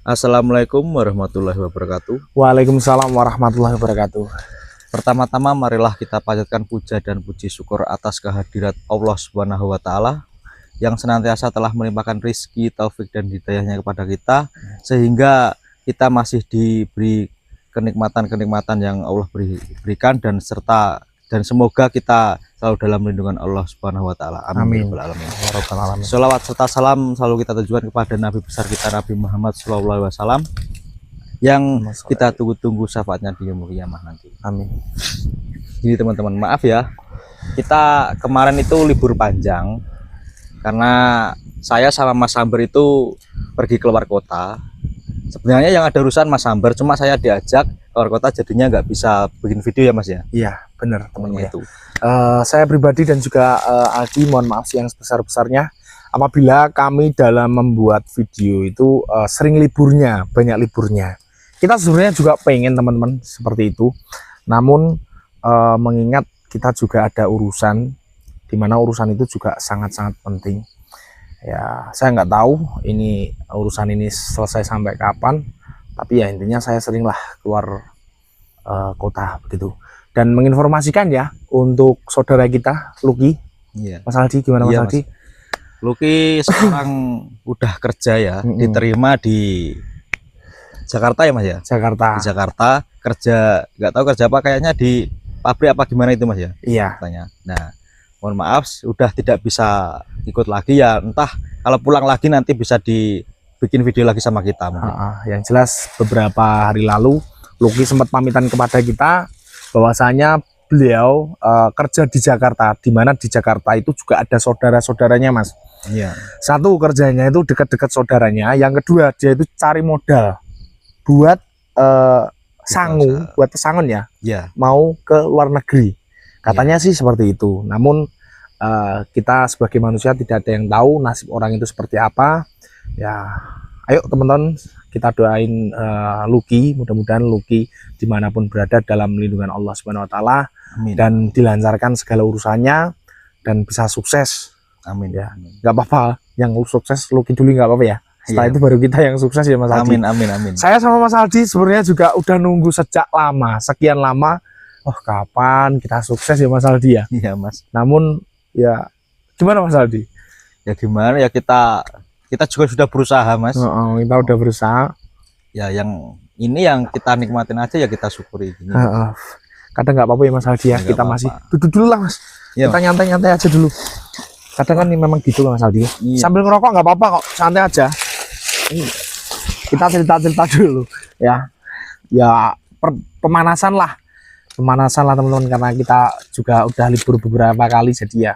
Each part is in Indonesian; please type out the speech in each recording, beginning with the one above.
Assalamualaikum warahmatullahi wabarakatuh. Waalaikumsalam warahmatullahi wabarakatuh. Pertama-tama marilah kita panjatkan puja dan puji syukur atas kehadirat Allah Subhanahu wa taala yang senantiasa telah melimpahkan rizki, taufik dan hidayahnya kepada kita sehingga kita masih diberi kenikmatan-kenikmatan yang Allah berikan dan semoga kita selalu dalam lindungan Allah Subhanahu wa taala. Amin. Sholawat serta salam selalu kita tujukan kepada Nabi besar kita Nabi Muhammad SAW yang kita tunggu-tunggu syafaatnya di yaumul qiyamah nanti. Amin. Jadi teman-teman, maaf ya, kita kemarin itu libur panjang karena saya sama Mas Samber itu pergi keluar kota. Sebenarnya yang ada urusan Mas Samber, cuma saya diajak keluar kota jadinya nggak bisa bikin video ya Mas ya. Iya benar teman-teman itu. Saya pribadi dan juga Aldi mohon maaf yang sebesar-besarnya apabila kami dalam membuat video itu sering liburnya, banyak liburnya. Kita sebenarnya juga pengen teman-teman seperti itu, namun mengingat kita juga ada urusan, dimana urusan itu juga sangat-sangat penting. Ya, saya nggak tahu ini urusan ini selesai sampai kapan, tapi ya intinya saya seringlah keluar kota begitu. Dan menginformasikan ya untuk saudara kita Lucky. Iya. Mas Aldi gimana Mas Aldi? Lucky sekarang udah kerja ya, diterima di Jakarta ya Mas ya. Jakarta. Di Jakarta kerja, nggak tahu kerja apa, kayaknya di pabrik apa gimana itu Mas ya. Iya. Katanya. Nah, mohon maaf sudah tidak bisa ikut lagi ya. Entah kalau pulang lagi nanti bisa dibikin video lagi sama kita. Yang jelas beberapa hari lalu Lucky sempat pamitan kepada kita bahwasanya beliau kerja di Jakarta, di mana di Jakarta itu juga ada saudara-saudaranya Mas. Iya. Satu, kerjanya itu dekat-dekat saudaranya. Yang kedua, dia itu cari modal buat buat pesangon ya. Iya. Mau ke luar negeri. Katanya sih seperti itu. Namun kita sebagai manusia tidak ada yang tahu nasib orang itu seperti apa. Ya, ayo teman-teman kita doain Lucky, mudah-mudahan Lucky dimanapun berada dalam lindungan Allah Subhanahu wa taala dan dilancarkan segala urusannya dan bisa sukses. Amin ya. Nggak apa-apa yang sukses Lucky dulu, nggak apa-apa ya. Setelah itu baru kita yang sukses ya Mas Aldi. Amin. Saya sama Mas Aldi sebenarnya juga udah nunggu sejak lama, sekian lama. Oh, kapan kita sukses ya Mas Aldi ya? Iya Mas. Namun ya gimana Mas Aldi? Ya gimana ya, kita juga sudah berusaha Mas. Kita udah berusaha. Ya yang ini yang kita nikmatin aja ya, kita syukuri. Kadang nggak apa-apa ya Mas Aldi ya, kita masih duduk dulu lah Mas. Ya, kita nyantai-nyantai aja dulu. Kadang kan ini memang gitu loh Mas Aldi. Iya. Sambil ngerokok nggak apa-apa kok, santai aja. Kita cerita-cerita dulu ya. Ya pemanasan lah teman-teman, karena kita juga udah libur beberapa kali jadi ya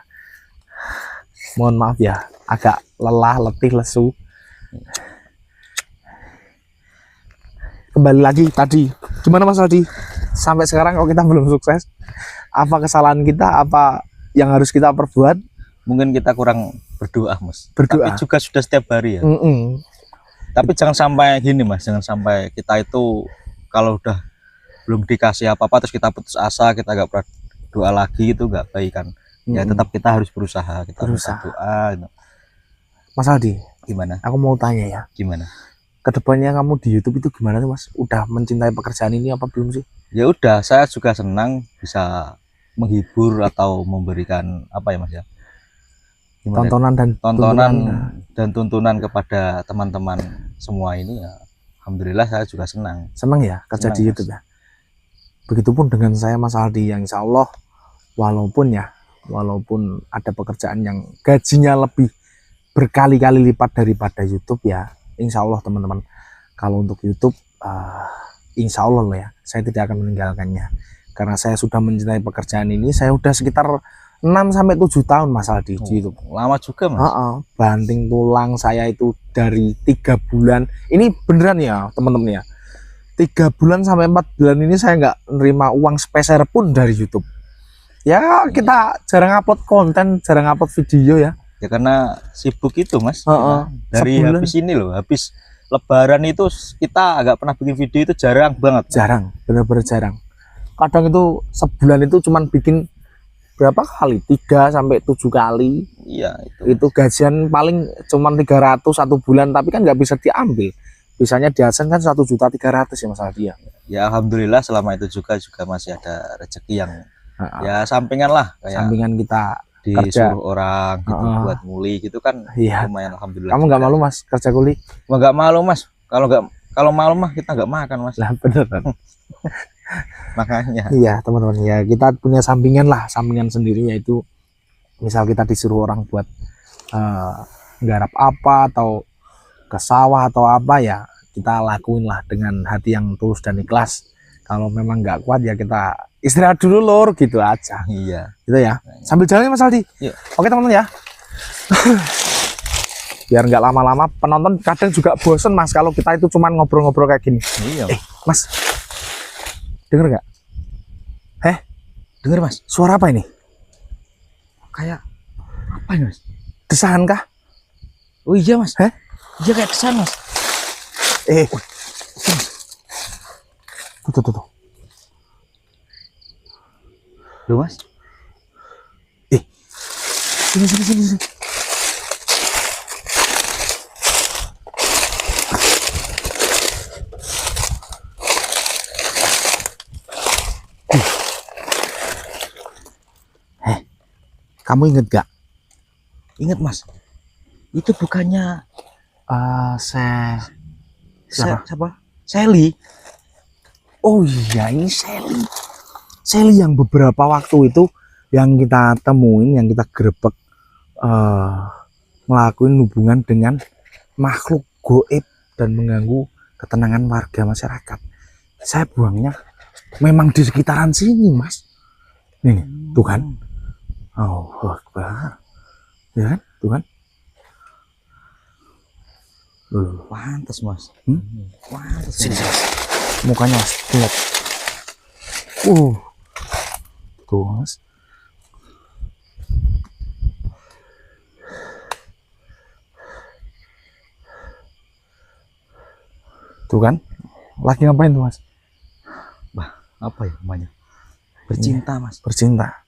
mohon maaf ya agak lelah, letih, lesu. Kembali lagi tadi, gimana Mas Aldi? Sampai sekarang kok kita belum sukses? Apa kesalahan kita? Apa yang harus kita perbuat? Mungkin kita kurang berdoa Mas. Berdoa. Tapi juga sudah setiap hari ya. Tapi jangan sampai gini Mas, jangan sampai kita itu kalau udah belum dikasih apa-apa terus kita putus asa, kita nggak pernah doa lagi, itu nggak baik kan. Ya tetap kita harus berusaha, kita berusaha doa gitu. Mas Aldi, gimana? Aku mau tanya ya. Gimana? Kedepannya kamu di YouTube itu gimana tuh Mas? Udah mencintai pekerjaan ini apa belum sih? Ya udah, saya juga senang bisa menghibur atau memberikan apa ya Mas ya? Gimana? Tontonan dan tuntunan kepada teman-teman semua ini ya. Alhamdulillah saya juga senang. Senang ya kerja di YouTube ya. Begitupun dengan saya Mas Aldi, yang insya Allah walaupun ada pekerjaan yang gajinya lebih berkali-kali lipat daripada YouTube ya, insya Allah teman-teman, kalau untuk YouTube insya Allah loh ya, saya tidak akan meninggalkannya karena saya sudah mencintai pekerjaan ini. Saya udah sekitar 6-7 tahun Mas Aldi di YouTube. Lama juga Mas. Banting tulang saya itu dari 3 bulan ini, beneran ya teman-teman ya, 3 bulan sampai 4 bulan ini saya nggak nerima uang sepeser pun dari YouTube ya. Kita jarang upload konten, jarang upload video ya karena sibuk itu Mas. Dari sebulan. Habis ini loh, habis Lebaran itu kita agak pernah bikin video, itu jarang banget. Jarang, bener-bener jarang. Kadang itu sebulan itu cuman bikin berapa kali, 3-7 kali. Iya, itu gajian paling cuman 300 1 bulan, tapi kan nggak bisa diambil Biasanya di AdSense kan 1.300.000 ya Mas Aldi ya. Ya alhamdulillah selama itu juga masih ada rezeki yang ya sampingan lah, kayak Sampingan kita kerja. disuruh orang gitu buat nguli gitu kan. Iya. Lumayan alhamdulillah. Kamu nggak malu Mas kerja kuli? Nggak malu Mas. Kalau malu mah kita nggak makan Mas. Lah beneran. Makanya. Iya teman-teman ya, kita punya sampingan lah, sampingan sendiri, yaitu misal kita disuruh orang buat nggarap apa atau ke sawah atau apa ya, kita lakuin lah dengan hati yang tulus dan ikhlas. Kalau memang nggak kuat ya kita istirahat dulu lor, gitu aja. Iya. Gitu ya. Sambil jalan Mas Aldi. Yuk. Oke teman-teman ya. Biar nggak lama-lama, penonton kadang juga bosen Mas kalau kita itu cuman ngobrol-ngobrol kayak gini. Iya. Mas, denger nggak? Denger Mas. Suara apa ini? Kayak apa ini Mas? Desahan kah? Oh iya Mas. Iya kayak desahan Mas. Tuh. Loh Mas. Sini. Kamu inget gak? Ingat Mas. Itu bukannya siapa? Sally. Oh iya, ini Sally. Sally yang beberapa waktu itu yang kita temuin, yang kita grebek, ngelakuin hubungan dengan makhluk goib dan mengganggu ketenangan warga masyarakat. Saya buangnya memang di sekitaran sini Mas. Nih, tuh kan. Oh, Akbar. Ya kan, tuh kan. Pantes Mas. Pantes. Sini. Mukanya Mas, lihat. Tuh Mas. Tuh kan, lagi ngapain tuh Mas? Apa ya namanya? Bercinta Mas. Bercinta.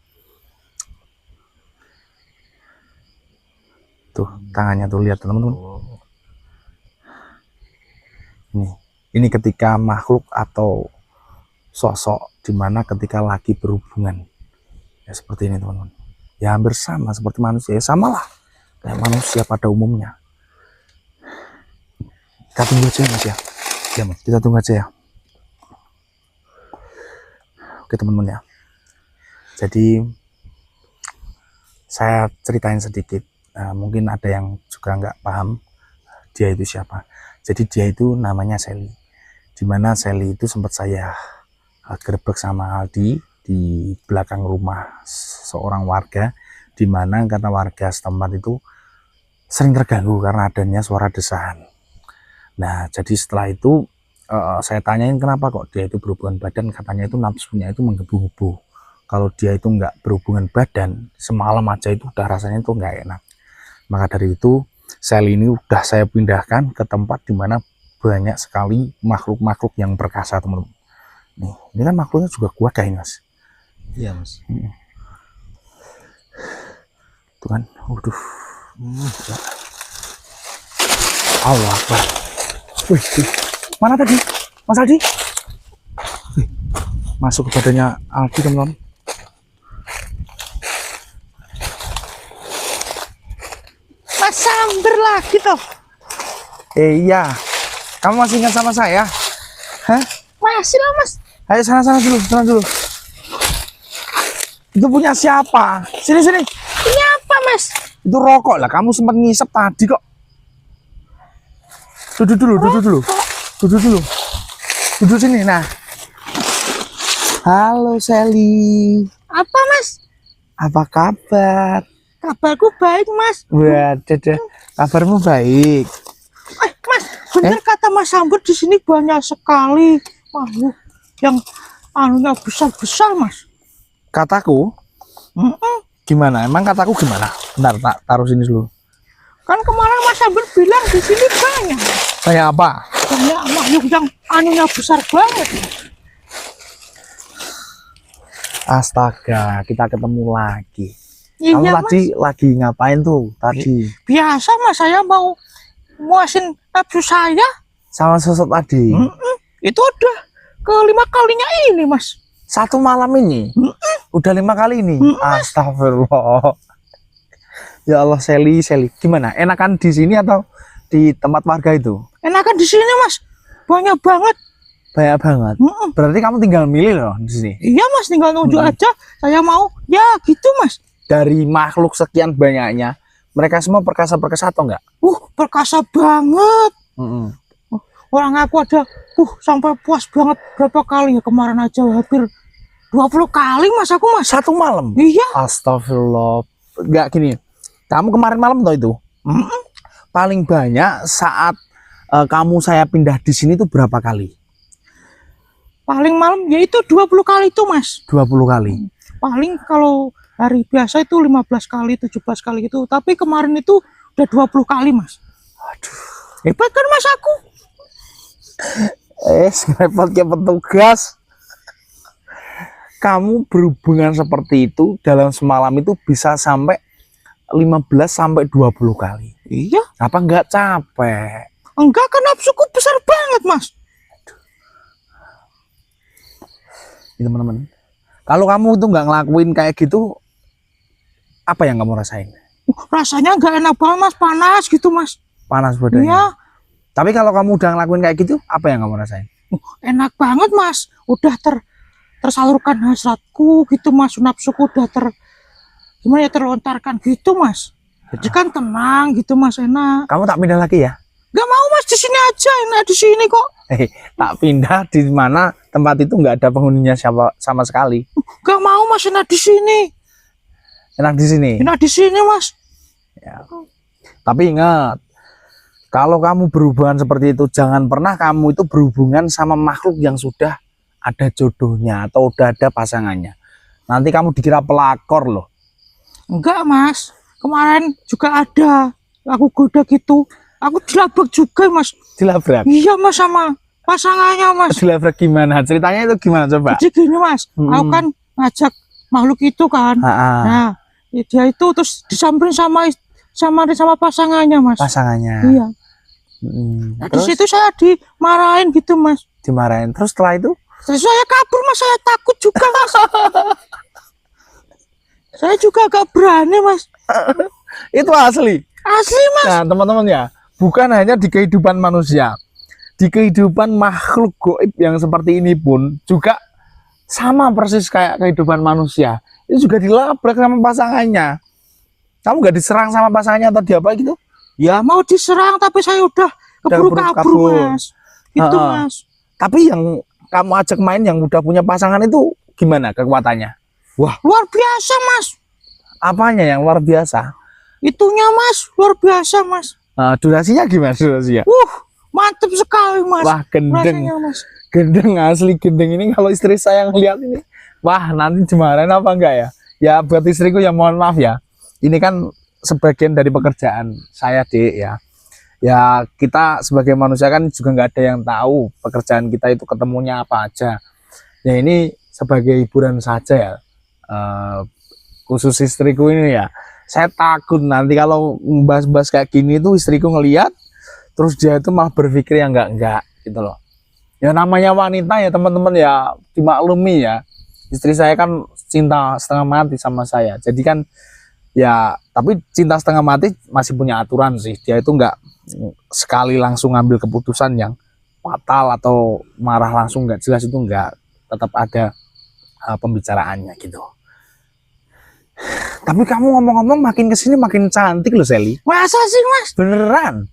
Tuh tangannya tuh, lihat teman-teman. Ini ketika makhluk atau sosok dimana ketika lagi berhubungan ya seperti ini teman-teman. Ya hampir sama seperti manusia, ya samalah kayak manusia pada umumnya. Kita tunggu aja Mas ya. Ya Mas. Kita tunggu aja ya. Oke teman-teman ya. Jadi saya ceritain sedikit. Mungkin ada yang juga nggak paham dia itu siapa. Jadi dia itu namanya Sally. Dimana Sally itu sempat saya gerbek sama Aldi di belakang rumah seorang warga, dimana kata warga setempat itu sering terganggu karena adanya suara desahan. Nah jadi setelah itu saya tanyain kenapa kok dia itu berhubungan badan, katanya itu nafsunya itu menggebu-gebu. Kalau dia itu nggak berhubungan badan, semalam aja itu udah rasanya itu nggak enak. Maka dari itu sel ini udah saya pindahkan ke tempat dimana banyak sekali makhluk-makhluk yang perkasa teman-teman. Nih, ini kan makhluknya juga kuat kayak Mas. Iya Mas. Tuh kan, waduh. Allah Akbar. Wih, mana tadi Mas Aldi? Masuk ke badannya Aldi teman-teman. Mas Samber lagi toh. Iya, kamu masih ingat sama saya? Hah? Masih lah Mas. Ayo sana dulu. Itu punya siapa? Sini. Ini apa Mas? Itu rokok lah, kamu sempat ngisep tadi kok. Duduk dulu. Duduk sini, nah. Halo Sally. Apa Mas? Apa kabar? Kabarku baik Mas. Waduh, kabarmu baik. Mas, bener kata Mas Samber, di sini banyak sekali makhluk yang anunya besar-besar Mas. Kataku? Gimana? Emang kataku gimana? Bentar, tak taruh sini dulu. Kan kemarin Mas Samber bilang di sini banyak. Banyak apa? Banyak makhluk yang anunya besar banget. Astaga, kita ketemu lagi. Iya, Kamu Mas. tadi lagi ngapain tuh tadi? Biasa Mas, saya mau muasin nafsu saya. sama sosok tadi. Itu udah ke-5 kalinya ini, Mas. Satu malam ini udah 5 kali ini. Astagfirullah. Ya Allah, Seli, gimana? Enakan di sini atau di tempat warga itu? Enakan di sini, Mas. Banyak banget. Banyak banget. Berarti kamu tinggal milih loh di sini. Iya, Mas, tinggal nunjuk aja. Saya mau. Ya, gitu, Mas. Dari makhluk sekian banyaknya, mereka semua perkasa-perkasa atau enggak? Perkasa banget. Orang aku ada sampai puas banget berapa kali ya kemarin aja hampir 20 kali, Mas, aku, Mas. Satu malam? Iya. Astagfirullah. Enggak gini. Kamu kemarin malam toh itu? Paling banyak saat kamu saya pindah di sini itu berapa kali? Paling malam yaitu 20 kali itu, Mas. 20 kali. Paling kalau hari biasa itu 15 kali, 17 kali gitu. Tapi kemarin itu udah 20 kali, Mas. Aduh. Hebat kan, Mas, aku? Repot kayak petugas. Kamu berhubungan seperti itu dalam semalam itu bisa sampai 15 sampai 20 kali. Iya. Apa enggak capek? Enggak, kan nafsuku besar banget, Mas. Teman-teman, kalau kamu itu nggak ngelakuin kayak gitu, apa yang kamu rasain? Rasanya nggak enak banget, Mas. Panas gitu, Mas. Panas badannya. Iya. Tapi kalau kamu udah ngelakuin kayak gitu, apa yang kamu rasain? Enak banget, Mas. Udah tersalurkan hasratku gitu, Mas. Nafsuku udah gimana ya, terlontarkan gitu, Mas. Jadi kan tenang gitu, Mas, enak. Kamu tak pindah lagi ya? Gak mau, Mas, di sini aja, enak di sini kok. Tak pindah di mana tempat itu nggak ada penghuninya sama sekali. Gak mau, Mas, enak di sini. Enak di sini. Enak di sini, Mas. Ya. Tapi ingat, kalau kamu berhubungan seperti itu, jangan pernah kamu itu berhubungan sama makhluk yang sudah ada jodohnya atau udah ada pasangannya. Nanti kamu dikira pelakor loh. Enggak, Mas. Kemarin juga ada. Aku goda gitu. Aku dilabrak juga, Mas. Dilabrak? Iya, Mas, sama pasangannya, Mas. Dilabrak gimana? Ceritanya itu gimana coba? Jadi gini, Mas. Aku kan ngajak makhluk itu kan. Nah, dia itu terus disamperin sama pasangannya, Mas. Pasangannya. Iya. Nah, di situ saya dimarahin gitu, Mas. Dimarahin. Terus setelah itu? Terus saya kabur, Mas. Saya takut juga, Mas. Saya juga agak berani, Mas. Itu asli. Asli, Mas. Nah, teman-teman ya, bukan hanya di kehidupan manusia, di kehidupan makhluk gaib yang seperti ini pun juga sama persis kayak kehidupan manusia. Itu juga dilabrak sama pasangannya. Kamu nggak diserang sama pasangannya atau diapa gitu? Ya mau diserang, tapi saya udah keburu kabur, Mas. Gitu, Mas. Tapi yang kamu ajak main yang udah punya pasangan itu gimana kekuatannya? Wah, luar biasa, Mas. Apanya yang luar biasa? Itunya, Mas, luar biasa, Mas. Durasinya gimana durasinya? Mantep sekali, Mas. Wah, gendeng. Rasanya, Mas. Gendeng, asli gendeng ini. Kalau istri saya ngeliat ini, wah, nanti dimarahin apa enggak ya? Ya buat istriku ya mohon maaf ya. Ini kan sebagian dari pekerjaan saya, Dek, ya. Ya kita sebagai manusia kan juga nggak ada yang tahu pekerjaan kita itu ketemunya apa aja. Ya ini sebagai hiburan saja ya. Khusus istriku ini ya. Saya takut nanti kalau membahas-bahas kayak gini tuh istriku ngelihat terus dia itu malah berpikir yang enggak gitu loh. Ya namanya wanita ya teman-teman ya, dimaklumi ya. Istri saya kan cinta setengah mati sama saya. Jadi kan ya, tapi cinta setengah mati masih punya aturan sih. Dia itu enggak sekali langsung ngambil keputusan yang fatal atau marah langsung, enggak jelas, itu enggak. Tetap ada pembicaraannya gitu. Tapi kamu ngomong-ngomong makin kesini makin cantik loh, Seli. Masa sih, Mas? Beneran.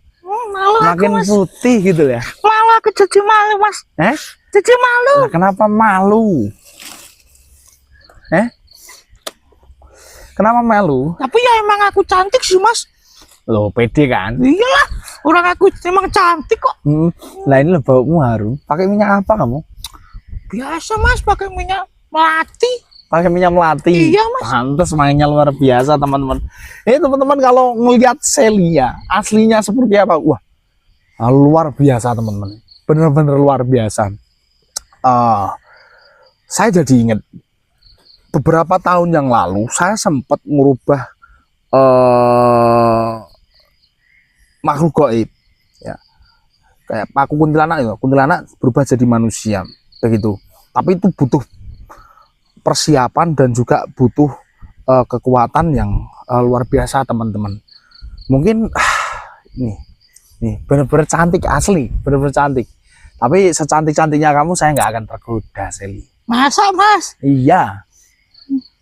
Malu makin aku, Mas. putih gitu ya. Malu aku, jadi malu, Mas. Jadi malu. Nah, kenapa malu? Kenapa malu? Tapi ya emang aku cantik sih, Mas. Loh, pede kan? Iyalah, orang aku emang cantik kok. Lah ini loh baumu harum. Pakai minyak apa kamu? Biasa, Mas, pakai minyak melati. Pakai minyak melati. Iya, Mas. Pantes mainnya luar biasa, teman-teman. Ini teman-teman kalau ngelihat Seli ya, aslinya seperti apa? Wah, luar biasa, teman-teman. Bener-bener luar biasa. Saya jadi ingat beberapa tahun yang lalu saya sempat merubah makhluk gaib ya. kayak paku kuntilanak itu, kuntilanak berubah jadi manusia begitu. Tapi itu butuh persiapan dan juga butuh kekuatan yang luar biasa teman-teman. Mungkin nih bener-bener cantik asli, bener-bener cantik. Tapi secantik-cantiknya kamu saya nggak akan tergoda, Sally. Masa Mas? Iya.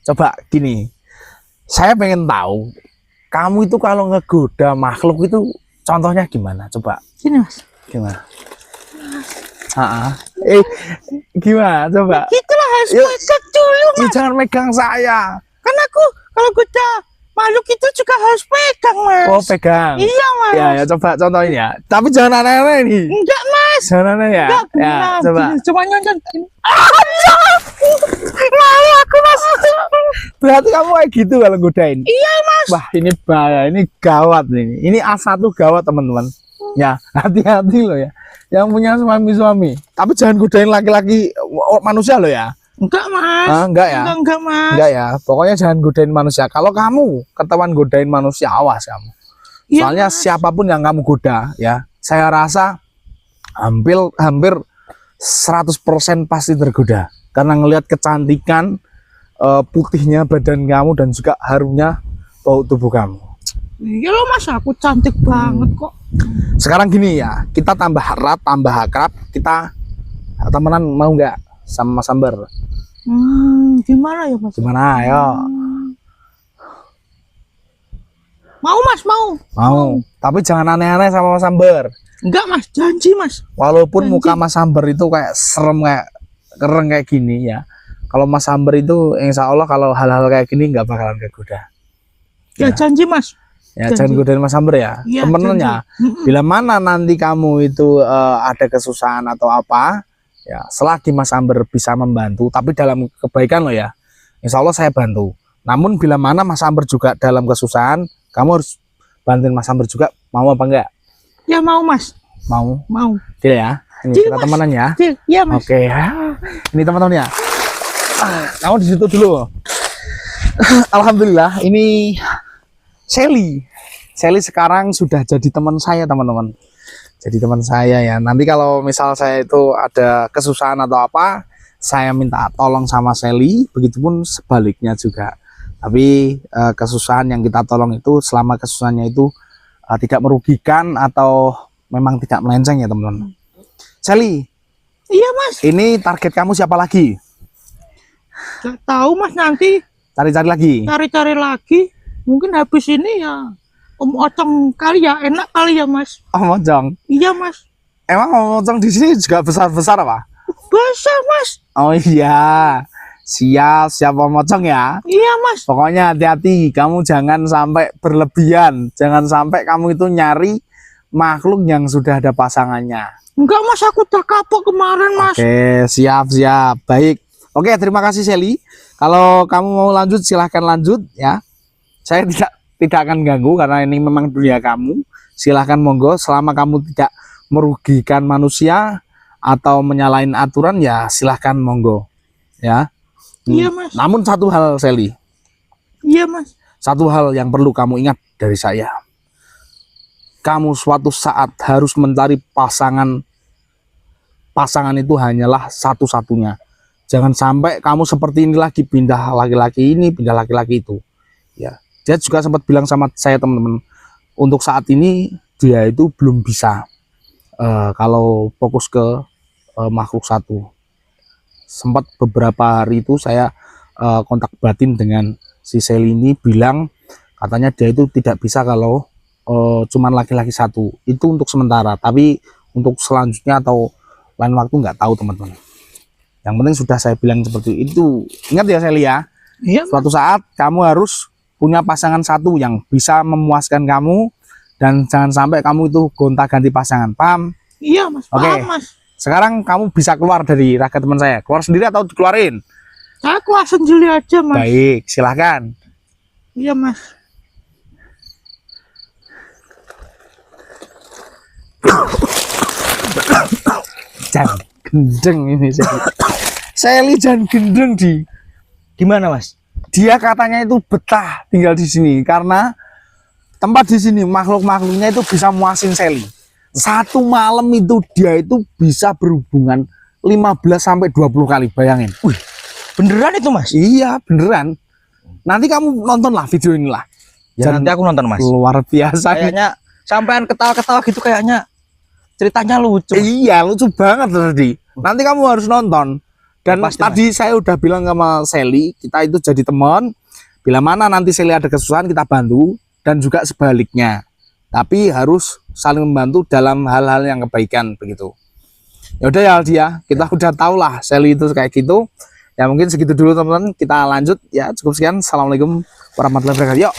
Coba gini, saya pengen tahu kamu itu kalau ngegoda makhluk itu contohnya gimana? Coba Gini Mas. gimana? Gimana? Coba. Gitulah harus Yuk. pegang dulu Mas. Jangan megang saya. Kan aku kalau goda makhluk itu juga harus pegang Mas. Oh, pegang. Iya Mas. Ya, coba contohin ya. Tapi jangan aneh-aneh nih. Enggak Mas. Jangan aneh ya. Enggak, Ya, benar. coba. Gini, coba nyonton. Malu aku Mas. Berarti kamu kayak gitu kalau godain. Iya Mas. Wah, ini bahaya, ini gawat ini. Ini A1 gawat, teman-teman. Ya, hati-hati loh ya. Yang punya suami-suami. Tapi jangan godain laki-laki manusia loh ya. Enggak Mas. Enggak ya. Enggak Mas. Enggak ya. Pokoknya jangan godain manusia. Kalau kamu ketahuan godain manusia, awas kamu. Iya, Soalnya Mas. siapapun yang kamu goda, ya, saya rasa hampir 100% pasti tergoda. Karena ngelihat kecantikan putihnya badan kamu dan juga harumnya bau tubuh kamu. Iya loh Mas, aku cantik banget kok. Sekarang gini ya, kita tambah erat, tambah akrab, kita temenan mau nggak sama Mas Amber? Gimana ya Mas? Gimana? Ayo. Mau Mas, mau. Mau. Tapi jangan aneh-aneh sama Mas Amber. Enggak Mas, janji Mas. Walaupun Janji. muka Mas Amber itu kayak serem, kayak keren kayak gini ya. Kalau Mas Amber itu insya Allah kalau hal-hal kayak gini nggak bakalan kegoda. Ya, janji Mas. Ya, Janji. jangan godain Mas Amber ya. Iya, Temennya, janji. bila mana nanti kamu itu ada kesusahan atau apa, ya selagi Mas Amber bisa membantu, tapi dalam kebaikan loh ya. Insya Allah saya bantu. Namun bila mana Mas Amber juga dalam kesusahan, kamu harus bantuin Mas Amber juga. Mau apa enggak? Ya mau Mas, Mau. mau. Deal ya. Ini Deal, kita Mas. temenan ya. Deal. Iya Mas. Oke ya. Ini teman-teman ya. Kamu di situ dulu. Alhamdulillah ini Sally sekarang sudah jadi teman saya, teman-teman. Jadi teman saya ya. Nanti kalau misal saya itu ada kesusahan atau apa, saya minta tolong sama Sally. Begitupun sebaliknya juga. Tapi kesusahan yang kita tolong itu selama kesusahannya itu tidak merugikan atau memang tidak melenceng ya teman-teman. Sally, Iya Mas. ini target kamu siapa lagi? Gak tahu Mas, nanti Cari-cari lagi. cari-cari lagi. Mungkin habis ini ya Om Ocong kali ya, enak kali ya Mas. Oh, Mojong. Iya Mas. Emang Mojong di sini juga besar-besar apa? Basah Mas. Oh iya. Siap Mojong ya. Iya Mas. Pokoknya hati-hati, kamu jangan sampai berlebihan. Jangan sampai kamu itu nyari makhluk yang sudah ada pasangannya. Enggak Mas, aku udah kapok kemarin Mas. Oke, siap. Baik. Oke, terima kasih Sally. Kalau kamu mau lanjut silahkan lanjut ya. Saya tidak akan ganggu karena ini memang dunia kamu. Silahkan monggo, selama kamu tidak merugikan manusia atau menyalahin aturan ya silahkan monggo ya. Iya Mas. Namun satu hal Sally, Iya Mas. satu hal yang perlu kamu ingat dari saya. Kamu suatu saat harus mencari pasangan. Pasangan itu hanyalah satu-satunya. Jangan sampai kamu seperti ini lagi, pindah laki-laki ini, pindah laki-laki itu. Ya, dia juga sempat bilang sama saya teman-teman, untuk saat ini dia itu belum bisa kalau fokus ke makhluk satu. Sempat beberapa hari itu saya kontak batin dengan si Sally ini, bilang katanya dia itu tidak bisa kalau cuman laki-laki satu. Itu untuk sementara, tapi untuk selanjutnya atau lain waktu nggak tahu teman-teman. Yang penting sudah saya bilang seperti itu. Ingat ya Sally ya, Iya Mas. suatu saat kamu harus punya pasangan satu yang bisa memuaskan kamu, dan jangan sampai kamu itu gonta-ganti pasangan. Paham? Iya Mas. Oke. Paham Mas. Sekarang kamu bisa keluar dari raga teman saya. Keluar sendiri atau dikeluarin? Saya keluar sendiri aja Mas. Baik, silahkan. Iya Mas. Jangan gendeng ini Sally. Sally jangan gendeng di. Gimana Mas? Dia katanya itu betah tinggal di sini karena tempat di sini makhluk-makhluknya itu bisa muasin Sally. Satu malam itu dia itu bisa berhubungan 15 sampai 20 kali, bayangin. Beneran itu Mas? Iya, beneran. Nanti kamu nontonlah video inilah. Ya nanti aku nonton Mas. Luar biasa. Kayaknya sampean ketawa-ketawa gitu kayaknya ceritanya lucu. Iya, lucu banget tadi. Nanti kamu harus nonton. Dan Pasti, tadi saya udah bilang sama Sally, kita itu jadi teman. Bila mana nanti Sally ada kesusahan kita bantu, dan juga sebaliknya. Tapi harus saling membantu dalam hal-hal yang kebaikan begitu. Ya udah ya Aldi ya, kita udah tahu lah Sally itu kayak gitu. Ya mungkin segitu dulu teman-teman, kita lanjut ya, cukup sekian. Assalamualaikum warahmatullahi wabarakatuh. Yuk.